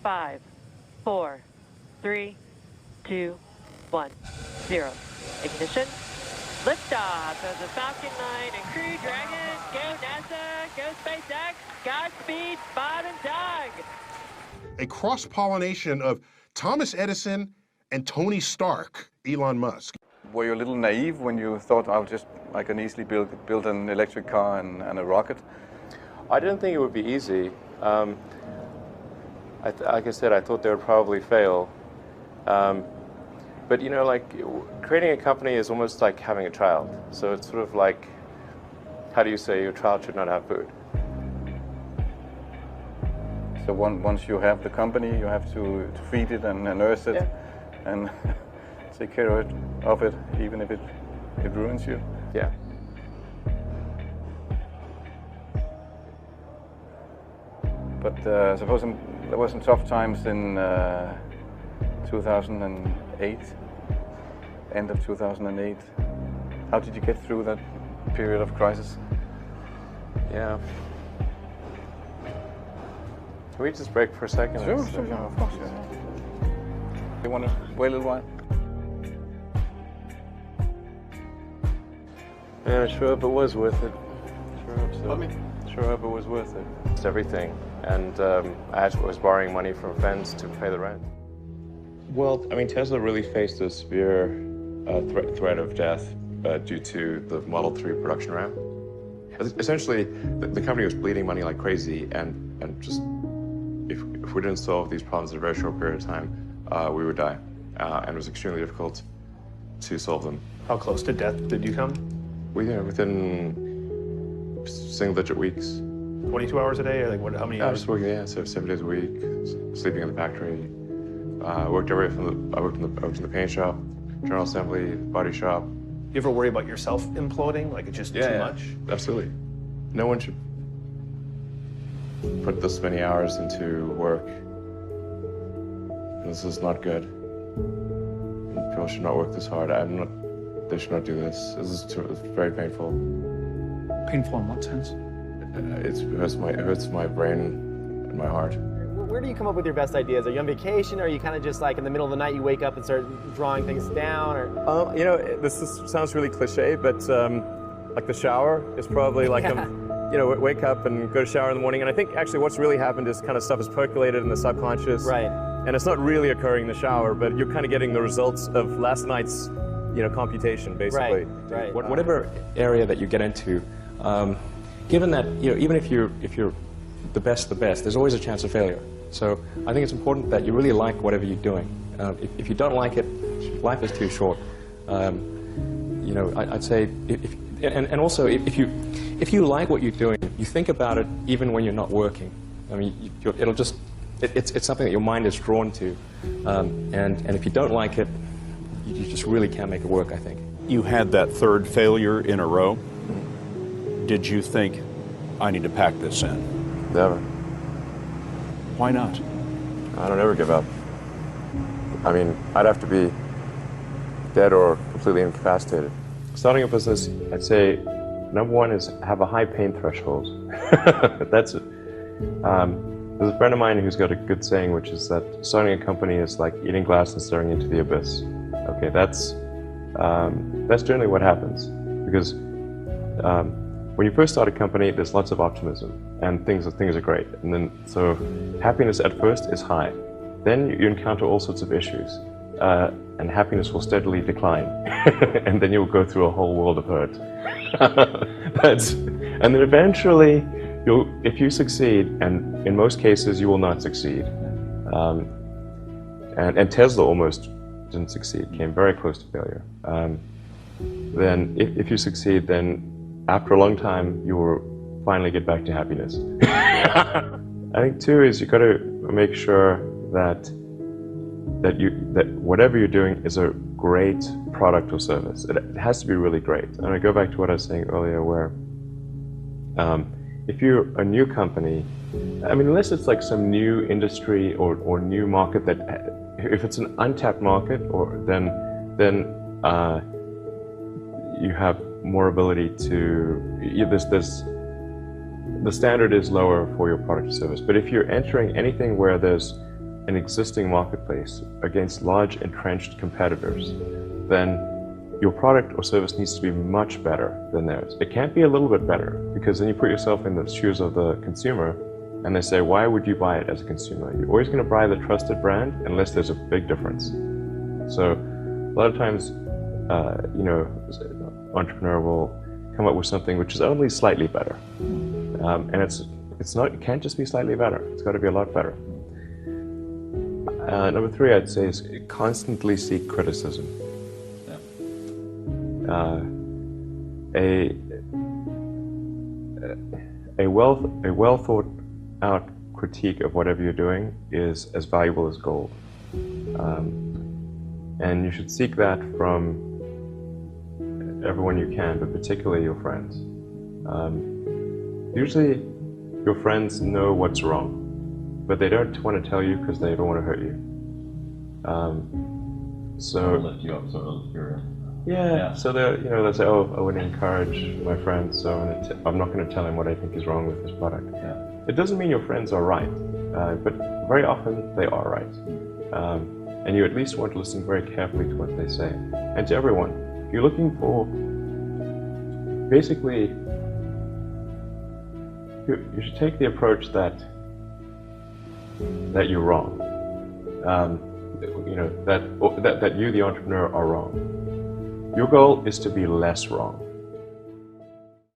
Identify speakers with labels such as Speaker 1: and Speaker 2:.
Speaker 1: 5, 4, 3, 2, 1, 0. Ignition. Liftoff of the Falcon 9 and Crew Dragon. Go NASA, go SpaceX, Godspeed, Bob and Doug.
Speaker 2: A cross-pollination of Thomas Edison and Tony Stark, Elon Musk.
Speaker 3: Were you a little naive when you thought I can easily build an electric car and a rocket?
Speaker 4: I didn't think it would be easy. Like I said, I thought they would probably fail. But you know, like creating a company is almost like having a child. So it's sort of like, how do you say your child should not have food?
Speaker 3: So once you have the company, you have to feed it and nurse it, and take care of it, even if it ruins you.
Speaker 4: Yeah.
Speaker 3: But suppose there were some tough times in 2008, end of 2008. How did you get through that period of crisis?
Speaker 4: Yeah. Can we just break for a second?
Speaker 3: Sure, of course. Yeah. You want to wait a little while?
Speaker 4: Man, I sure hope it was worth it. Sure hope so. Sure hope it was worth it. It's everything. And I actually was borrowing money from friends to pay the rent. Well, I mean, Tesla really faced a severe threat of death due to the Model 3 production ramp. Essentially, the company was bleeding money like crazy, and just if we didn't solve these problems in a very short period of time, we would die. And it was extremely difficult to solve them.
Speaker 5: How close to death did you come?
Speaker 4: Within single-digit weeks.
Speaker 5: 22 hours a day, or like what? How many
Speaker 4: I
Speaker 5: hours?
Speaker 4: was working, so 7 days a week, sleeping in the factory. I worked in the paint shop, general assembly, body shop.
Speaker 5: You ever worry about yourself imploding? Like it's just too much?
Speaker 4: Absolutely. No one should put this many hours into work. This is not good. People should not work this hard. They should not do this. It's very painful.
Speaker 6: Painful in what sense?
Speaker 4: It hurts my brain and my heart.
Speaker 7: Where do you come up with your best ideas? Are you on vacation, or are you kind of just like in the middle of the night you wake up and start drawing things down? Or
Speaker 4: You know, sounds really cliche, but like the shower is probably like wake up and go to shower in the morning. And I think actually what's really happened is kind of stuff is percolated in the subconscious.
Speaker 7: Right.
Speaker 4: And it's not really occurring in the shower, but you're kind of getting the results of last night's computation, basically.
Speaker 7: Right.
Speaker 8: Whatever area that you get into, given that even if you're the best, there's always a chance of failure. So I think it's important that you really like whatever you're doing. If you don't like it, life is too short. I'd say and also if you like what you're doing, you think about it even when you're not working. I mean, it's something that your mind is drawn to, and if you don't like it, you just really can't make it work, I think.
Speaker 6: You had that third failure in a row. Did you think, I need to pack this in?
Speaker 4: Never.
Speaker 6: Why not?
Speaker 4: I don't ever give up. I mean, I'd have to be dead or completely incapacitated. Starting a business, I'd say, number one is have a high pain threshold. That's it. There's a friend of mine who's got a good saying, which is that starting a company is like eating glass and staring into the abyss. Okay, that's generally what happens, because when you first start a company, there's lots of optimism and things are great, and then so happiness at first is high. Then you encounter all sorts of issues, and happiness will steadily decline, and then you'll go through a whole world of hurt. And then eventually, if you succeed, and in most cases you will not succeed, and Tesla almost didn't succeed, came very close to failure. Then if you succeed, then after a long time, you will finally get back to happiness. I think too is you got to make sure that whatever you're doing is a great product or service. It has to be really great. And I go back to what I was saying earlier, where if you're a new company, I mean, unless it's like some new industry or new market that, if it's an untapped market, then you have more ability to, the standard is lower for your product or service. But if you're entering anything where there's an existing marketplace against large entrenched competitors, then your product or service needs to be much better than theirs. It can't be a little bit better, because then you put yourself in the shoes of the consumer and they say, why would you buy it as a consumer? You're always going to buy the trusted brand unless there's a big difference. So a lot of times, entrepreneur will come up with something which is only slightly better. And it can't just be slightly better. It's got to be a lot better. Number 3, I'd say, is constantly seek criticism. A well thought out critique of whatever you're doing is as valuable as gold. And you should seek that from everyone you can, but particularly your friends. Usually your friends know what's wrong, but they don't want to tell you because they don't want to hurt you.
Speaker 9: So lift you up, sort of.
Speaker 4: So they'll say, oh, I would encourage my friend, so I'm not going to tell him what I think is wrong with his product.
Speaker 9: Yeah.
Speaker 4: It doesn't mean your friends are right, but very often they are right. And you at least want to listen very carefully to what they say. And to everyone, if you're looking for, basically, you should take the approach that you're wrong. That you, the entrepreneur, are wrong. Your goal is to be less wrong.